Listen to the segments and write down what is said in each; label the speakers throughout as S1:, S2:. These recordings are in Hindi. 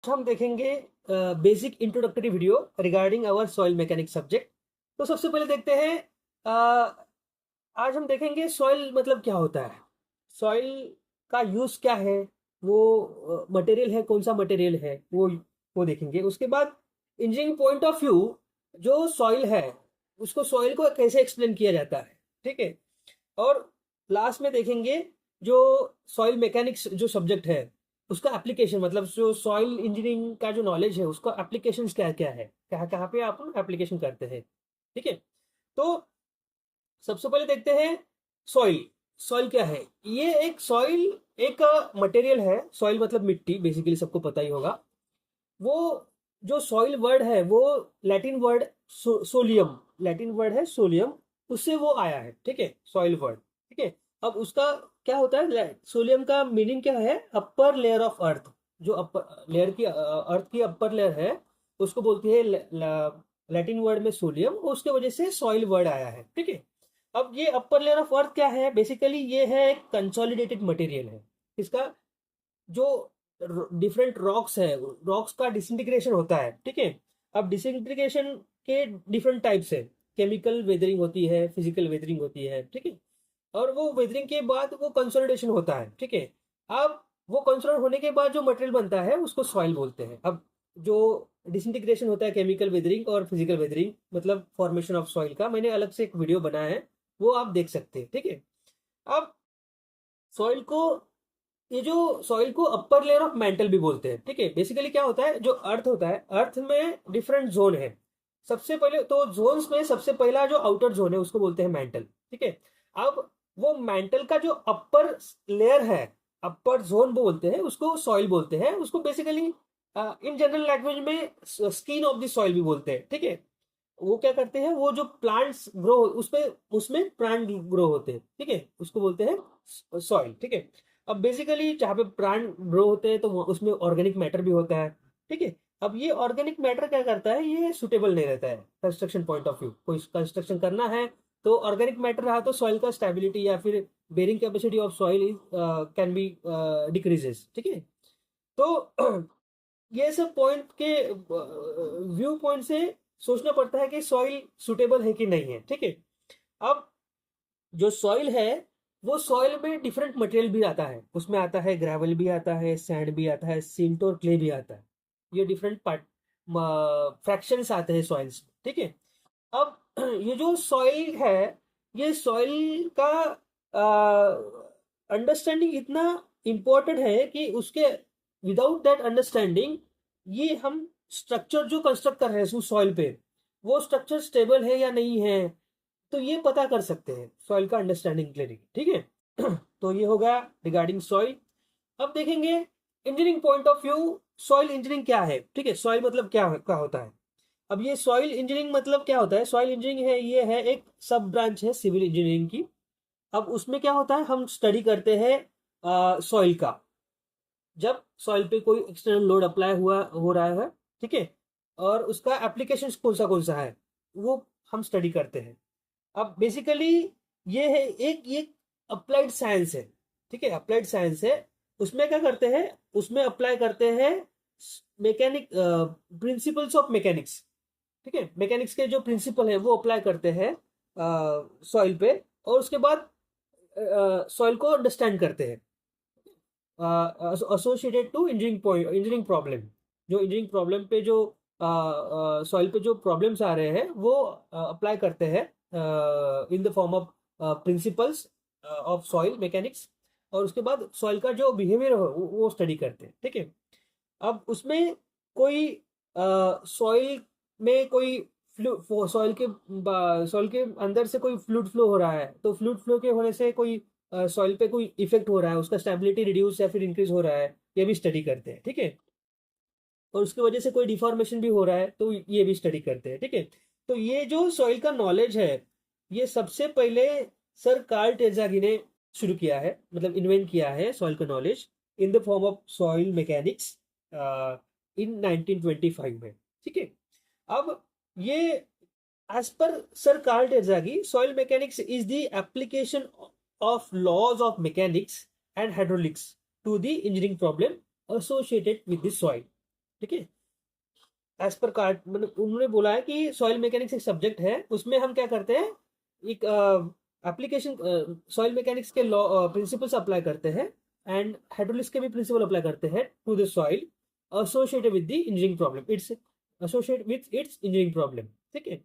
S1: हम देखेंगे basic introductory video regarding our soil mechanics subject. तो सबसे पहले देखते हैं, अ, आज हम देखेंगे सॉइल मतलब क्या होता है, सॉइल का यूज़ क्या है, वो मटेरियल है, कौन सा मटेरियल है वो देखेंगे। उसके बाद इंजीनियरिंग पॉइंट ऑफ व्यू, जो सॉइल है उसको सॉइल को कैसे एक्सप्लेन किया जाता है, ठीक है। और लास्ट में देखेंगे जो सॉइल मैकेनिक्स जो सब्जेक्ट है उसका एप्लीकेशन, मतलब जो सॉइल इंजीनियरिंग का जो नॉलेज है उसका एप्लीकेशंस क्या क्या है, कहाँ कहाँ पे आप एप्लीकेशन करते हैं, ठीक है। तो सबसे पहले देखते हैं सॉइल। सॉइल क्या है? ये एक सॉइल एक मटेरियल है। सॉइल मतलब मिट्टी, बेसिकली सबको पता ही होगा। वो जो सॉइल वर्ड है वो Latin word solium, Latin word है सोलियम, उससे वो आया है, ठीक है, सॉइल वर्ड, ठीक है। अब उसका क्या होता है, सोलियम का मीनिंग क्या है? Upper layer of earth. जो अपर लेयर की अर्थ की अपर लेयर है उसको बोलती है लैटिन वर्ड में सोलियम, उसके वजह से सॉइल वर्ड आया है, ठीक है। अब ये अपर लेयर ऑफ अर्थ क्या है? बेसिकली ये है एक कंसोलिडेटेड मटेरियल है। इसका जो डिफरेंट रॉक्स है, रॉक्स का डिसइंटीग्रेशन होता है, ठीक है। अब डिसइंटीग्रेशन के डिफरेंट टाइप्स है। केमिकल वेदरिंग होती है, फिजिकल वेदरिंग होती है, ठीक है। और वो वेदरिंग के बाद वो कंसोलिडेशन होता है, ठीक है। अब वो कंसोलिडेट होने के बाद जो मटेरियल बनता है उसको सॉइल बोलते हैं। अब जो डिसइंटीग्रेशन होता है, केमिकल वेदरिंग और फिजिकल वेदरिंग, मतलब फॉर्मेशन ऑफ सॉइल का, मैंने अलग से एक वीडियो बनाया है, वो आप देख सकते हैं, ठीक है। अब सॉइल को ये जो सॉइल को अपर लेयर ऑफ मेंटल भी बोलते हैं, ठीक है। बेसिकली क्या होता है, जो अर्थ होता है, अर्थ में डिफरेंट जोन है। सबसे पहले तो जोन्स में सबसे पहला जो आउटर जोन है उसको बोलते हैं मेंटल, ठीक है। अब वो मेंटल का जो अपर लेयर है, अपर जोन बोलते हैं उसको, सॉइल बोलते हैं उसको। बेसिकली इन जनरल लैंग्वेज में स्किन ऑफ द सॉइल भी बोलते हैं, ठीक है। वो क्या करते हैं, वो जो प्लांट्स ग्रो उसपे, उसमें प्लांट ग्रो होते हैं, ठीक है, उसको बोलते हैं सॉइल, ठीक है। अब बेसिकली जहाँ पे प्लांट ग्रो होते हैं तो उसमें ऑर्गेनिक मैटर भी होता है, ठीक है। अब ये ऑर्गेनिक मैटर क्या करता है, ये सुटेबल नहीं रहता है कंस्ट्रक्शन पॉइंट ऑफ व्यू। कोई कंस्ट्रक्शन करना है तो ऑर्गेनिक मैटर रहा तो सॉइल का स्टेबिलिटी या फिर bearing capacity of soil can be decreases, ठीक है। तो ये सब पॉइंट के व्यू पॉइंट से सोचना पड़ता है कि सॉइल सुटेबल है कि नहीं है, ठीक है। अब जो सॉइल है वो सॉइल में डिफरेंट मटेरियल भी आता है, उसमें आता है ग्रेवल भी आता है, सैंड भी आता है, सिंट और क्ले भी आता है। ये डिफरेंट पार्ट फ्रैक्शंस आते हैं सॉइल्स, ठीक है। अब ये जो सॉइल है, ये सॉइल का अंडरस्टैंडिंग इतना इम्पोर्टेंट है कि उसके विदाउट दैट अंडरस्टैंडिंग ये हम स्ट्रक्चर जो कंस्ट्रक्ट कर रहे हैं उस सॉइल पे, वो स्ट्रक्चर स्टेबल है या नहीं है, तो ये पता कर सकते हैं सॉइल का अंडरस्टैंडिंग के लिए, ठीक है। तो ये होगा रिगार्डिंग सॉइल। अब देखेंगे engineering point of view, soil engineering क्या है, ठीक है। सॉइल मतलब क्या होता है? अब ये सॉइल इंजीनियरिंग मतलब क्या होता है? सॉइल इंजीनियरिंग है, ये है एक सब ब्रांच है सिविल इंजीनियरिंग की। अब उसमें क्या होता है, हम स्टडी करते हैं सॉइल का। जब सॉइल पे कोई एक्सटर्नल लोड अप्लाई हुआ हो रहा है, ठीक है, और उसका एप्लीकेशन कौन सा है वो हम स्टडी करते हैं। अब बेसिकली ये है ये अप्लाइड साइंस है, ठीक है, अप्लाइड साइंस है। उसमें क्या करते हैं, उसमें अप्लाई करते हैं मैकेनिक प्रिंसिपल्स ऑफ मैकेनिक्स, ठीक है। मैकेनिक्स के जो प्रिंसिपल है वो अप्लाई करते हैं सॉइल पे, और उसके बाद सॉइल को अंडरस्टैंड करते हैं associated to engineering point, engineering problem. जो इंजीनियरिंग प्रॉब्लम पे जो सॉइल पे जो प्रॉब्लम्स आ रहे हैं वो अप्लाई करते हैं इन the form of principles of soil mechanics. और उसके बाद सॉइल का जो बिहेवियर है वो स्टडी करते हैं, ठीक है। अब उसमें कोई सॉइल में कोई सॉइल के अंदर से कोई फ्लूइड फ्लो हो रहा है, तो फ्लूइड फ्लो के होने से कोई सॉइल पे कोई इफेक्ट हो रहा है, उसका स्टेबिलिटी रिड्यूस या फिर इंक्रीज हो रहा है, ये भी स्टडी करते हैं, ठीक है। और उसकी वजह से कोई डिफॉर्मेशन भी हो रहा है तो ये भी स्टडी करते हैं, ठीक है। तो ये जो सॉइल का नॉलेज है, ये सबसे पहले सर कार्ल टेजागी ने शुरू किया है, मतलब इन्वेंट किया है सॉइल का knowledge in the form of soil mechanics in 1925 में, ठीक है। अब ये एज पर सर कार्ल टेजागी, soil mechanics is the application of laws of mechanics and hydraulics to the engineering problem associated with the soil. ठीक है। एज पर कार्ड मतलब उन्होंने बोला है कि सॉइल मैकेनिक्स एक सब्जेक्ट है, उसमें हम क्या करते हैं, एक एप्लीकेशन सॉइल मैकेनिक्स के लॉ प्रिंसिपल्स अप्लाई करते हैं एंड हाइड्रोलिक्स के भी प्रिंसिपल अप्लाई करते हैं to the soil associated with the engineering problem, it's associated with its engineering problem. ठीक है।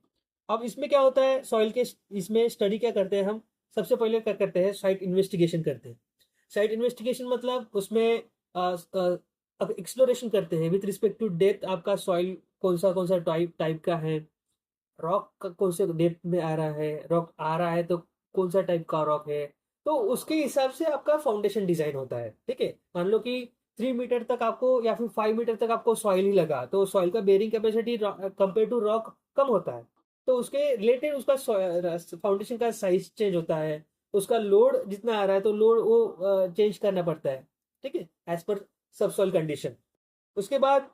S1: अब इसमें क्या होता है, सॉइल के इसमें स्टडी क्या करते हैं हम, सबसे पहले क्या करते हैं, साइट इन्वेस्टिगेशन करते हैं। साइट इन्वेस्टिगेशन मतलब उसमें अब एक्सप्लोरेशन करते हैं विथ रिस्पेक्ट टू डेप्थ, आपका सॉइल कौन सा टाइप टाइप का है, रॉक का कौन से डेप्थ में आ रहा है, रॉक आ रहा है तो कौन सा टाइप का रॉक है, तो उसके हिसाब से आपका फाउंडेशन डिजाइन होता है। ठीक है। मान लो कि 3 मीटर तक आपको या फिर 5 मीटर तक आपको सॉइल ही लगा, तो सॉइल का bearing capacity compare to rock कम होता है, तो उसके रिलेटेड उसका फाउंडेशन का साइज चेंज होता है, उसका लोड जितना आ रहा है तो लोड वो चेंज करना पड़ता है। ठीक है, एज पर सब सॉइल कंडीशन। उसके बाद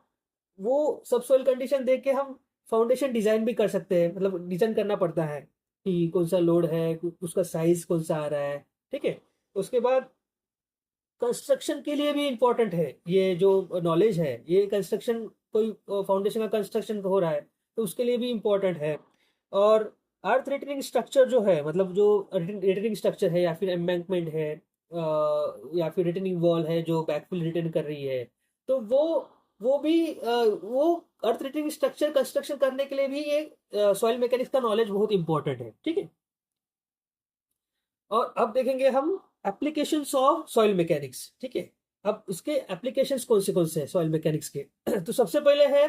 S1: वो सब सोइल कंडीशन देख के हम फाउंडेशन डिजाइन भी कर सकते हैं, मतलब डिजाइन करना पड़ता है कि कौन सा लोड है, उसका साइज कौन सा आ रहा है। ठीक है। उसके बाद कंस्ट्रक्शन के लिए भी इम्पोर्टेंट है ये जो नॉलेज है, ये कंस्ट्रक्शन कोई फाउंडेशन का कंस्ट्रक्शन हो रहा है तो उसके लिए भी इम्पोर्टेंट है। और अर्थ रिटेनिंग स्ट्रक्चर जो है, मतलब जो रिटेनिंग स्ट्रक्चर है या फिर एम्बैंकमेंट है या फिर रिटेनिंग वॉल है जो बैकफिल रिटेन कर रही है, तो वो भी वो अर्थ रिटेनिंग स्ट्रक्चर कंस्ट्रक्शन करने के लिए भी ये सॉइल मैकेनिक्स का नॉलेज बहुत इंपॉर्टेंट है। ठीक है। और अब देखेंगे हम एप्लीकेशंस ऑफ सॉइल मैकेनिक्स। ठीक है। अब इसके एप्लीकेशंस कौन से हैं सॉइल मैकेनिक्स के तो सबसे पहले है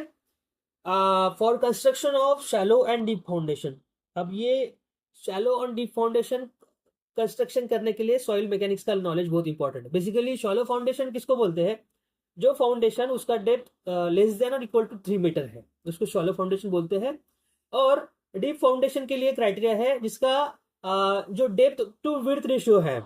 S1: for construction of shallow and deep foundation. अब ये शैलो और डीप फाउंडेशन कंस्ट्रक्शन करने के लिए सॉइल मैकेनिक्स का नॉलेज बहुत इंपॉर्टेंट है। बेसिकली शैलो फाउंडेशन किसको बोलते हैं, जो फाउंडेशन उसका डेप्थ लेस देन और इक्वल टू 3 मीटर है, उसको शैलो फाउंडेशन बोलते हैं। और डीप फाउंडेशन के लिए क्राइटेरिया है जिसका जो डेप्थ टू विड्थ रेशियो है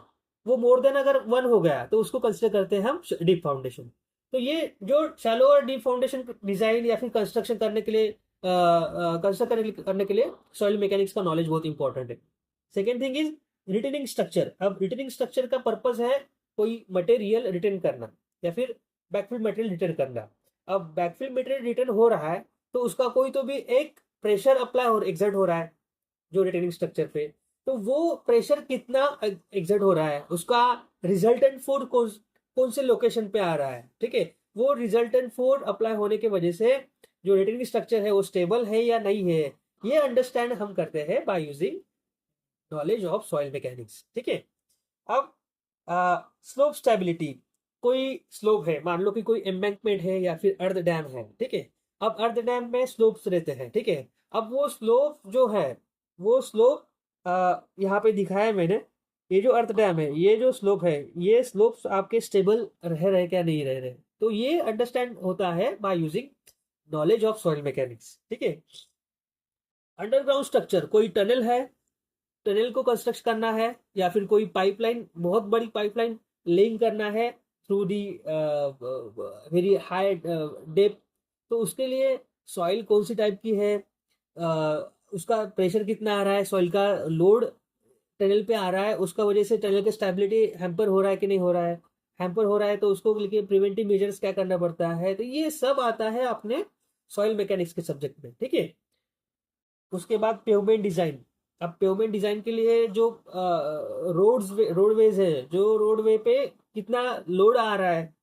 S1: वो मोर देन अगर 1 हो गया तो उसको कंसिडर करते हैं हम डीप फाउंडेशन। तो ये जो शैलो और डीप फाउंडेशन डिजाइन या फिर कंस्ट्रक्शन करने के लिए कंस्ट्रक्ट करने के लिए सॉइल मैकेनिक्स का नॉलेज बहुत इंपॉर्टेंट है। Second thing is retaining structure. अब रिटेनिंग स्ट्रक्चर का पर्पज है कोई मटेरियल रिटेन करना या फिर बैकफिल मटेरियल रिटर्न करना। अब बैकफिल मटेरियल रिटर्न हो रहा है तो उसका कोई तो भी एक प्रेशर अप्लाई और एग्जर्ट हो रहा है जो रिटेनिंग स्ट्रक्चर पे, तो वो प्रेशर कितना एग्जर्ट हो रहा है, उसका रिजल्टेंट फोर्स कौन से लोकेशन पे आ रहा है। ठीक है। वो रिजल्टेंट फोर्स अप्लाई होने की वजह से जो रिटेनिंग स्ट्रक्चर है वो स्टेबल है या नहीं है, ये अंडरस्टैंड हम करते हैं by using knowledge of soil mechanics. ठीक है। अब स्लोप स्टेबिलिटी, कोई स्लोप है, मान लो कि कोई एम्बैंकमेंट है या फिर अर्थ डैम है। ठीक है। अब अर्थ डैम में स्लोप्स रहते हैं। ठीक है। अब वो स्लोप जो है, वो स्लोप यहाँ पे दिखाया है मैंने, ये जो अर्थ डैम है, ये जो स्लोप है, ये स्लोप्स आपके स्टेबल रह रहे क्या नहीं रह रहे, तो ये अंडरस्टैंड होता है by using knowledge of soil mechanics. ठीक है। अंडरग्राउंड स्ट्रक्चर, कोई टनल है, टनल को कंस्ट्रक्ट करना है या फिर कोई पाइपलाइन, बहुत बड़ी पाइपलाइन लेइंग करना है through the very high depth, तो उसके लिए सॉइल कौन सी टाइप की है, उसका प्रेशर कितना आ रहा है, सॉइल का लोड टनल पे आ रहा है, उसका वजह से टनल का स्टेबिलिटी हैम्पर हो रहा है कि नहीं हो रहा है, हैम्पर हो रहा है तो उसको लेके प्रिवेंटिव मेजर्स क्या करना पड़ता है, तो ये सब आता है अपने सॉइल मैकेनिक्स के सब्जेक्ट में। ठीक है। उसके बाद पेवमेंट डिजाइन। अब पेवमेंट डिजाइन के लिए जो रोडवेज है, जो रोडवे पे कितना लोड आ रहा है,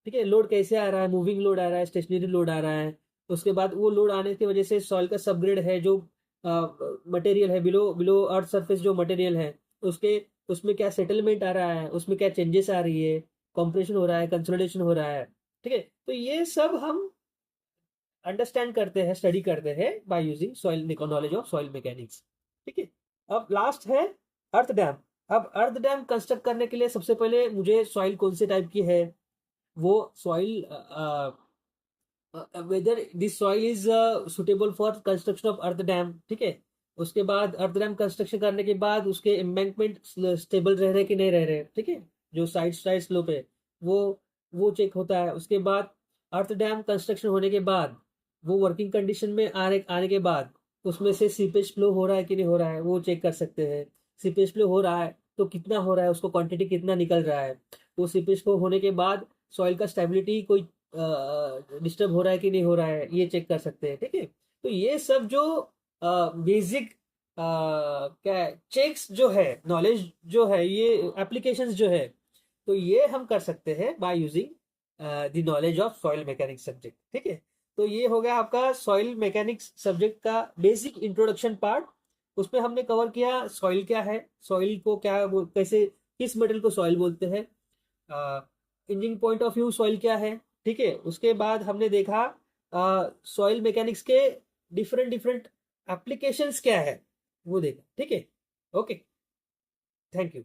S1: ठीक है, लोड कैसे आ रहा है, मूविंग लोड आ रहा है, स्टेशनरी लोड आ रहा है, उसके बाद वो लोड आने की वजह से सॉइल का सबग्रेड है, जो मटेरियल है बिलो बिलो अर्थ सरफेस जो मटेरियल है, उसके उसमें क्या सेटलमेंट आ रहा है, उसमें क्या चेंजेस आ रही है, कॉम्प्रेशन हो रहा है, कंसोलिडेशन हो रहा है। ठीक है। तो ये सब हम अंडरस्टैंड करते हैं, स्टडी करते हैं by using soil knowledge of soil mechanics. ठीक है। अब लास्ट है अर्थ डैम। अब अर्थ डैम कंस्ट्रक्ट करने के लिए सबसे पहले मुझे सॉइल कौन से टाइप की है, वो soil whether this soil is suitable for construction of earth dam. ठीक है। उसके बाद अर्थ डैम कंस्ट्रक्शन करने के बाद उसके एम्बैंकमेंट स्टेबल रह रहे कि नहीं रह रहे। ठीक है। जो साइड साइड स्लोप है वो वो चेक होता है। उसके बाद अर्थ डैम कंस्ट्रक्शन होने के बाद वो वर्किंग कंडीशन में आने के बाद उसमें से सीपेज फ्लो हो रहा है कि नहीं हो रहा है वो चेक कर सकते हैं। सीपेज फ्लो हो रहा है तो कितना हो रहा है, उसको क्वांटिटी कितना निकल रहा है, वो सीपेज फ्लो होने के बाद सॉइल का स्टेबिलिटी कोई डिस्टर्ब हो रहा है कि नहीं हो रहा है, ये चेक कर सकते हैं, ठीक है। तो ये सब जो बेसिक क्या चेक्स जो है, नॉलेज जो है, ये एप्लीकेशंस जो है, तो ये हम कर सकते हैं by using the knowledge of soil mechanics subject, ठीक है। तो ये हो गया आपका सॉइल मैकेनिक्स सब्जेक्ट का बेसिक इंट्रोडक्शन पार्ट। उसमें हमने कवर किया सॉइल क्या है, सॉइल को क्या कैसे, किस मेटल को सॉइल बोलते हैं, engineering point of view soil क्या है, ठीक है। उसके बाद हमने देखा सॉइल मैकेनिक्स के डिफरेंट डिफरेंट एप्लीकेशंस क्या है, वो देखा, ठीक है। Okay, thank you.